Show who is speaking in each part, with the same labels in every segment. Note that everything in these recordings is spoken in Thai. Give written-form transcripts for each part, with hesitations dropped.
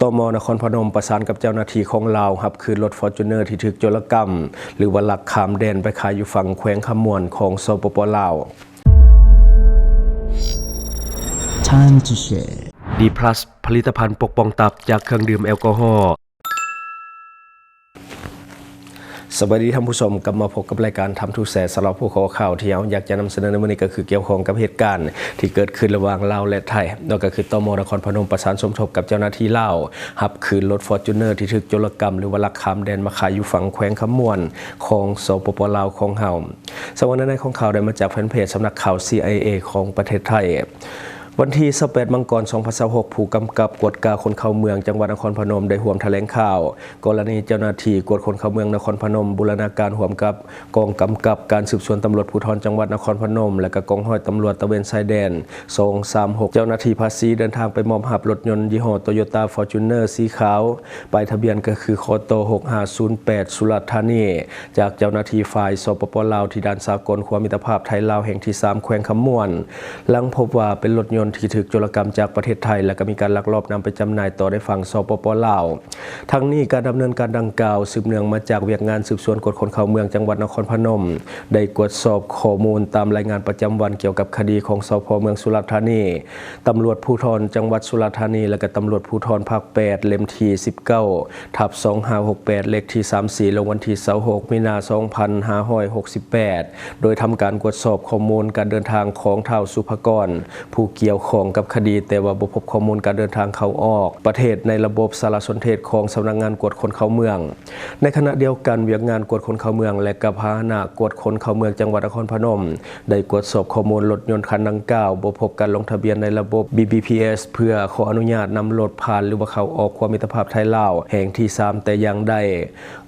Speaker 1: ตม.นครพนมประสานกับเจ้าหน้าที่ของลาวครับคืนรถฟอร์จูเนอร์ที่ถูกโจรกรรมหรือว่าลักข้ามแดนไปขายอยู่ฝั่งแขวงคำม่วนของสปป.ลาว
Speaker 2: Time to share
Speaker 1: D+ ผลิตภัณฑ์ปกป้องตับจากเครื่องดื่มแอลกอฮอล์สวัสดีท่านผู้ชมกลับมาพบกับรายการทำทุกแสสำหรับผู้ขอข่าวที่อยากจะนำเสนอในวันนี้ก็คือเกี่ยวข้องกับเหตุการณ์ที่เกิดขึ้นระหว่างลาวและไทยนั่นก็คือตม.นครพนมประสานสมทบกับเจ้าหน้าที่ลาวหับคืนรถฟอร์จูเนอร์ที่ถูกโจรกรรมหรือว่าลักข้ามแดนมาขายอยู่ฝั่งแขวงคำม่วนของสปป.ลาวของเฮาสวรรค์ในของข่าวได้มาจากแฟนเพจสำนักข่าว CIA ของประเทศไทยวันที่28 มังกร 2026 ผู้กำกับกวดกาคนเข้าเมืองจังหวัดนครพนมได้ร่วมแถลงข่าวกรณีเจ้าหน้าที่กวดคนเข้าเมืองนครพนมบูรณาการร่วมกับกองกำกับการสืบสวนตำรวจภูธรจังหวัดนครพนมและก็กองร้อยตำรวจตระเวนชายแดน236เจ้าหน้าที่ภาษีเดินทางไปมอบหับรถยนต์ยี่ห้อ Toyota Fortuner สีขาวป้ายทะเบียนก็คือคต6508สุราษฎร์ธานีจากเจ้าหน้าที่ฝ่ายสปป.ลาวที่ด่านสากลความมิตรภาพไทยลาวแห่งที่3แขวงคำม่วนหลังพบว่าเป็นรถยนต์ที่ถูกโจรกรรมจากประเทศไทยและก็มีการลักลอบนำไปจำหน่ายต่อในฝั่งสปป.ลาวทั้งนี้การดำเนินการดังกล่าวสืบเนื่องมาจากเวียกงานสืบสวนกวดคนเข้าเมืองจังหวัดนครพนมได้ตรวจสอบข้อมูลตามรายงานประจำวันเกี่ยวกับคดีของสพ.เมืองสุราษฎร์ธานีตำรวจภูธรจังหวัดสุราษฎร์ธานีและก็ตำรวจภูธรภาค8เล่มที่19/2568เลขที่34ลงวันที่26มีนาคม2568โดยทำการตรวจสอบข้อมูลการเดินทางของท้าวสุภกรผู้เกี่ยวข้องกับคดีแต่ว่าบ่พบข้อมูลการเดินทางเข้าออกประเทศในระบบสารสนเทศของสำนักงานกวดคนเข้าเมืองในขณะเดียวกันเวียกงานกวดคนเข้าเมืองและกับพาหนะกวดคนเข้าเมืองจังหวัดนครพนมได้ตรวจสอบข้อมูลรถยนต์คันดังกล่าวบ่พบการลงทะเบียนในระบบ BBPS เพื่อขออนุญาตนำรถผ่านหรือว่าเข้าออกความมิตรภาพไทยลาวแห่งที่3แต่อย่างใด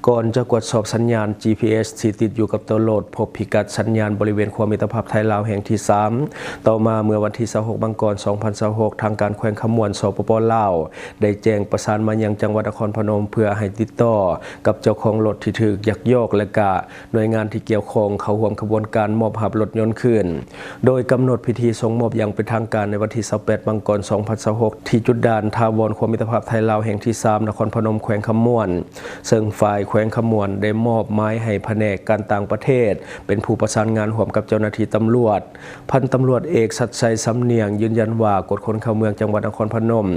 Speaker 1: ก่อนจะตรวจสอบสัญญาณ GPS ที่ติดอยู่กับตัวรถพบพิกัดสัญญาณบริเวณความมิตรภาพไทยลาวแห่งที่3ต่อมาเมื่อวันที่26 มังกร 2026ทางการแขวงคำม่วนสปป.ลาวได้แจ้งประสานมายังจังหวัดนครพนมเพื่อให้ติดต่อกับเจ้าของรถที่ถูกยักยอกและกะหน่วยงานที่เกี่ยวข้องเข้าร่วมขบวนการมอบหับรถยนต์คืนโดยกำหนดพิธีส่งมอบอย่างเป็นทางการในวันที่28 มังกร 2026ที่จุดด่านทาวรความมิตรภาพไทยลาวแห่งที่3นครพนมแขวงคำม่วนซึ่งฝ่ายแขวงคำม่วนได้มอบหมายให้แผนกการต่างประเทศเป็นผู้ประสานงานร่วมกับเจ้าหน้าที่ตำรวจพันตำรวจเอกชัดชัยสำเนียงยืนยันว่ากฎคนเข้าเมืองจังหวัดนครพนม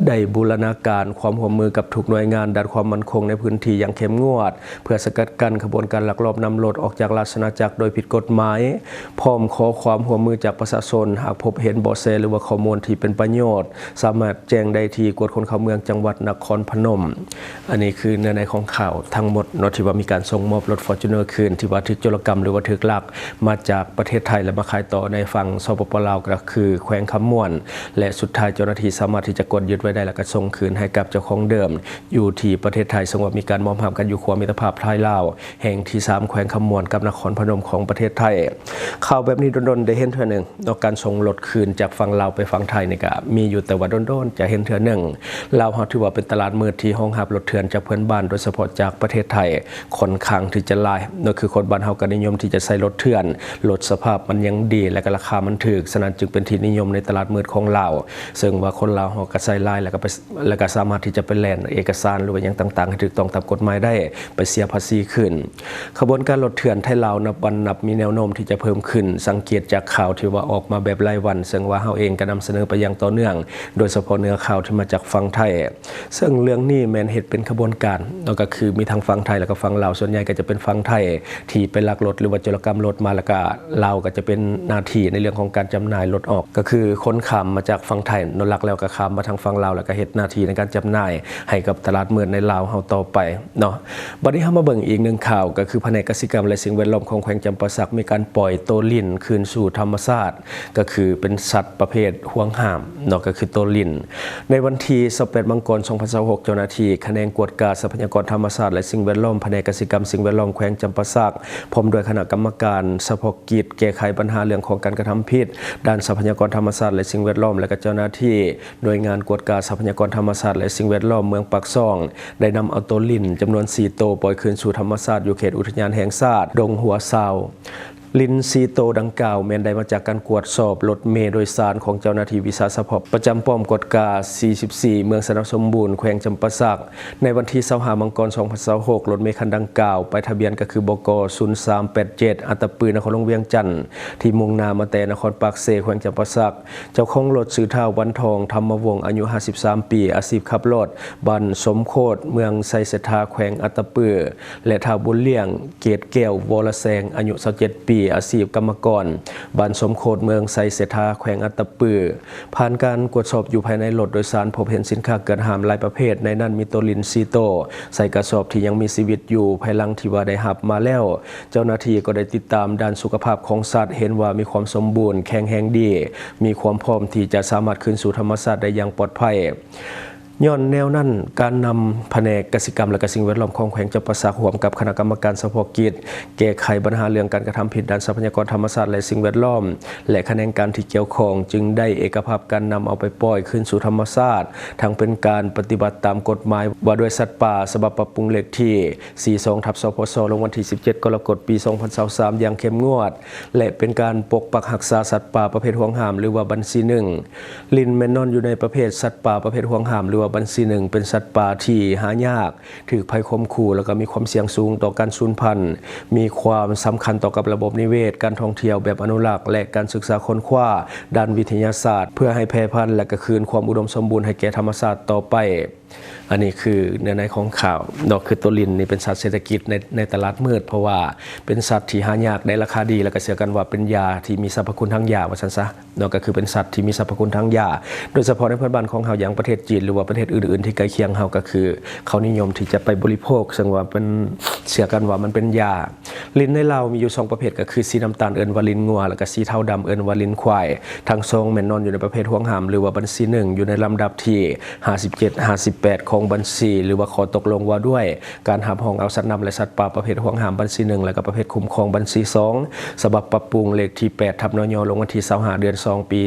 Speaker 1: ได้บูรณาการความร่วมมือกับทุกหน่วยงานด้านความมั่นคงในพื้นที่อย่างเข้มงวดเพื่อสกัดกั้นขบวนการลักลอบนำรถออกจากราชอาณาจักรโดยผิดกฎหมายพร้อมขอความร่วมมือจากประชาชนหากพบเห็นเบาะแสหรือว่าข้อมูลที่เป็นประโยชน์สามารถแจ้งได้ที่กฎคนเข้าเมืองจังหวัดนครพนมอันนี้คือเนื้อในของข่าวทั้งหมดที่ว่ามีการส่งมอบรถฟอร์จูเนอร์คืนที่ว่าถูกโจรกรรมหรือว่าถูกลักมาจากประเทศไทยและมาขายต่อในฝั่งสปป.ลาวก็คือแขวงคำม่วนและสุดท้ายเจ้าหน้าที่สามารถที่จะกดยึดไว้ได้และก็ส่งคืนให้กับเจ้าของเดิมอยู่ที่ประเทศไทยซึ่งว่ามีการมอบหับกันอยู่ความมิตรภาพไทยลาวแห่งที่3แขวงคำม่วนกับนครพนมของประเทศไทยข่าวแบบนี้โดนๆได้เห็นเทื่อนึงต่อการส่งรถคืนจากฝั่งลาวไปฝั่งไทยนี่ก็มีอยู่แต่ว่าโดนๆจะเห็นเทื่อนึงลาวเฮาถือว่าเป็นตลาดมืดที่ห้องหับรถเถื่อนจากเพื่อนบ้านโดยเฉพาะจากประเทศไทยค่อนข้างที่จะหลายนั่นคือคนบ้านเฮาก็นิยมที่จะใช้รถเถื่อนรถสภาพมันยังดีและก็ราคามันถูกฉะนั้นจึงเป็นที่นิยมในตลาดมืดของลาวซึ่งว่าคนลาวเฮาก็ใช้ลายแล้วก็สามารถที่จะไปแลนเอกสารหรือว่าอย่างต่างๆให้ถูกต้องตามกฎหมายได้ไปเสียภาษีขึ้นขบวนการรถเถื่อนไทยลาวนับวันนับมีแนวโน้มที่จะเพิ่มขึ้นสังเกตจากข่าวที่ว่าออกมาแบบรายวันซึ่งว่าเฮาเองก็นำเสนอไปอย่างต่อเนื่องโดยเฉพาะเนื้อข่าวที่มาจากฝั่งไทยซึ่งเรื่องนี้แม้นเหตุเป็นขบวนการแล้วก็คือมีทั้งฝั่งไทยแล้วก็ฝั่งลาวส่วนใหญ่ก็จะเป็นฝั่งไทยที่ไปลักรถหรือว่าโจรกรรมรถมาแล้วก็ลาวก็จะเป็นหน้าที่ในเรื่องของการจำหน่ายรถออกก็คือคนข้ามมาจากฝั่งไทยนนลักแล้วก็ข้ามมาทางฝั่งลาวแล้วก็เฮ็ดหน้าที่ในการจำหน่ายให้กับตลาดมืดในลาวเฮาต่อไปเนาะบัดนี้เฮามาเบิ่งอีกหนึ่งข่าวก็คือแผนกกสิกรรมและสิ่งแวดล้อมของแขวงจำปาสักมีการปล่อยโตลิ่นคืนสู่ธรรมชาติก็คือเป็นสัตว์ประเภทห่วงห้ามเนาะก็คือโตลิ่นในวันที่28 มังกร 2026เจ้าหน้าที่คะแนนกวดกาทรัพยากรธรรมชาติและสิ่งแวดล้อมแผนกกสิกรรมสิ่งแวดล้อมแขวงจำปาสักพร้อมด้วยคณะกรรมการเฉพาะกิจแก้ไขปัญหาเรื่องของการกระทำผิดด้านทรัพยากรธรรมชาติและสิ่งแวดล้อมและก็เจ้าหน้าที่หน่วยงานกวดกาทรัพยากรธรรมชาติและสิ่งแวดล้อมเมืองปากซ่องได้นำเอาโตลิ่นจำนวน4โตวปล่อยคืนสู่ธรรมชาติอยู่เขตอุทยานแห่งชาติดงหัวซาว ลินซีโตดังกล่าวแม้นได้มาจากการกวดสอบรถเมล์โดยสารของเจ้าหน้าที่วิสาสะเพาะประจำป้อมกฎกา 44 เมืองสนามสมบูรณ์แขวงจำปาสักในวันที่25 มังกร 2026 รถเมล์คันดังกล่าวไปทะเบียนก็คือบก. 0387 อัตตปือนครหลวงเวียงจันทน์ที่มุ่งหน้ามาแต่นครปากเซแขวงจำปาสักเจ้าของรถชื่อท้าววันทองธรรมวงศ์อายุ 53 ปีอาชีพขับรถบ้านสมโคตรเมืองไซเสถาแขวงอัตตปือและท้าวบุญเลี้ยงเกตแก้ววรแสงอายุ 27 ปีอาชีพกรรมกรบ้านสมโคตรเมืองไซเสถาแขวงอัตตปือผ่านการตรวจสอบอยู่ภายในรถโดยสารพบเห็นสินค้าเกินห้ามหลายประเภทในนั้นมีตัวลินซีโตใส่กระสอบที่ยังมีชีวิตอยู่ภายหลังที่ว่าได้หับมาแล้วเจ้าหน้าที่ก็ได้ติดตามด้านสุขภาพของสัตว์เห็นว่ามีความสมบูรณ์แข็งแรงดีมีความพร้อมที่จะสามารถคืนสู่ธรรมชาติได้อย่างปลอดภัยย้อนแนวนั้นการนำแผนกกสิกรรมและสิ่งแวดล้อมของแขวงจำปาสักร่วมกับคณะกรรมการเฉพาะกิจแก้ไขปัญหาเรื่องการกระทำผิดด้านทรัพยากรธรรมชาติและสิ่งแวดล้อมและคะแนนการที่เกี่ยวข้องจึงได้เอกภาพการนำเอาไปปล่อยคืนสู่ธรรมชาติทั้งเป็นการปฏิบัติตามกฎหมายว่าด้วยสัตว์ป่าฉบับปรับปรุงเลขที่ 42/สพสลงวันที่ 17 กรกฎาคม ปี 2023 อย่างเข้มงวดและเป็นการปกปักรักษาสัตว์ป่าประเภทห่วงห้ามหรือว่าบัญชี1ลินแมนนอนอยู่ในประเภทสัตว์ป่าประเภทห่วงห้ามหรือว่าบัญชี1เป็นสัตว์ป่าที่หายากถูกภัยข่มขู่แล้วก็มีความเสี่ยงสูงต่อการสูญพันธุ์มีความสำคัญต่อกับระบบนิเวศการท่องเที่ยวแบบอนุรักษ์และการศึกษาค้นคว้าด้านวิทยาศาสตร์เพื่อให้แพร่พันธุ์และก็คืนความอุดมสมบูรณ์ให้แก่ธรรมชาติต่อไปอันนี้คือเนื้อในของข่าวนอกคือตัวลินนี่เป็นสัตว์เศรษฐกิจในตลาดมืดเพราะว่าเป็นสัตว์ที่หายากในราคาดีแล้วก็เชื่อกันว่าเป็นยาที่มีสรรพคุณทางยาว่าซั่นซะนอกก็คือเป็นสัตว์ที่มีสรรพคุณทางยาโดยเฉพาะในเพื่อนบ้านของเฮาอย่างประเทศจีนหรือว่าประเทศอื่นๆที่ใกล้เคียงเฮาก็คือเขานิยมที่จะไปบริโภคซึ่งว่าเป็นเชื่อกันว่ามันเป็นยาลินในลาวมีอยู่2ประเภทก็คือสีน้ำตาลเอิ้นว่าลินงัวแล้วก็สีเทาดำเอิ้นว่าลินควายทั้งสองแม่นนอนอยู่ในประเภทห่วงห้ามหรือว่าบัญชี1อยู่ในลำดับที่57-58ของบัญชีหรือว่าขอตกลงว่าด้วยการหาห้องเอาสัตว์นำและสัตว์ป่าประเภทห่วงห้ามบัญชี1และก็ประเภทคุ้มครองบัญชี2ฉบับปรับปรุงเลขที่8/นย.ลงวันที่25 เดือน 2 ปี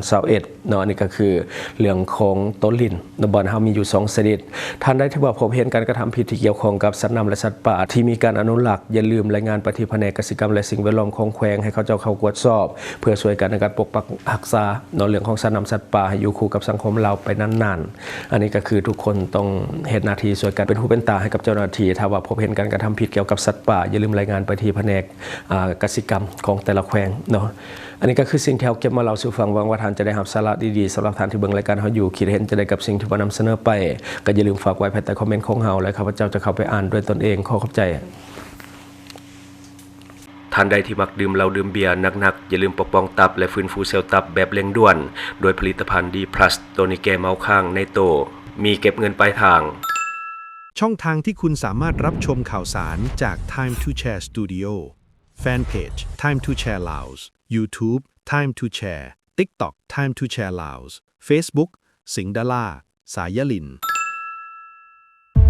Speaker 1: 2021เนาะอันนี้ก็คือเรื่องของต้นลินในบ้านเฮามีอยู่2ชนิดท่านใดที่ว่าพบเห็นการกระทำผิดที่เกี่ยวข้องกับสัตว์นำและสัตว์ป่าที่มีการอนุรักษ์อย่าลืมรายงานไปที่แผนกกสิกรรมและสิ่งแวดล้อมของแขวงให้เขาเจ้าเข้ากวดสอบเพื่อช่วยกันในการปกปักรักษาเนาะเรื่องของสัตว์นำสัตว์ป่าให้อยู่คู่กับสังคมเราไปนานๆอันนี้ก็คือทุกคนต้องเฮ็ดหน้าที่ช่วยกันเป็นหูเป็นตาให้กับเจ้าหน้าที่ถ้าว่าพบเห็นการกระทำผิดเกี่ยวกับสัตว์ป่าอย่าลืมรายงานไปที่แผนกกสิกรรมของแต่ละแขวงเนาะอันนี้ก็คือสิ่งที่เราเก็บมาเล่าสู่ฟังหวังว่าท่านจะได้รับสาระดีๆสำหรับท่านที่เบิ่งรายการเฮาอยู่คิดเห็นจะได้กับสิ่งที่เรานำเสนอไปก็อย่าลืมฝากไว้ภายใต้คอมเมนต์ของเฮาและข้าพเจ้าจะเข้าไปอ่านด้วยตนเองขอขอบใจท่านใดที่มักดื่มเหล้าดื่มเบียร์หนักๆอย่าลืมปกป้องตับและฟื้นฟูเซลล์ตับแบบเร่งด่วนโดยผลิตภัณฑ์ดีพลัสตัวนี้แก้เมาค้างในโตมีเก็บเงินปลายทาง
Speaker 3: ช่องทางที่คุณสามารถรับชมข่าวสารจาก Time to Share Studio Fanpage Time to Share Laos YouTube Time to Share TikTok Time to Share Laos Facebook สิงห์ดาราสายลิน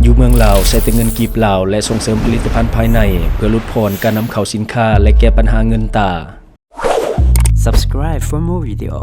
Speaker 1: อยู่เมืองลาวใช้แต่เงินกีบลาวและส่งเสริมผลิตภัณฑ์ภายในเพื่อลดพรการนำเข้าสินค้าและแก้ปัญหาเงินตา
Speaker 2: Subscribe for more video.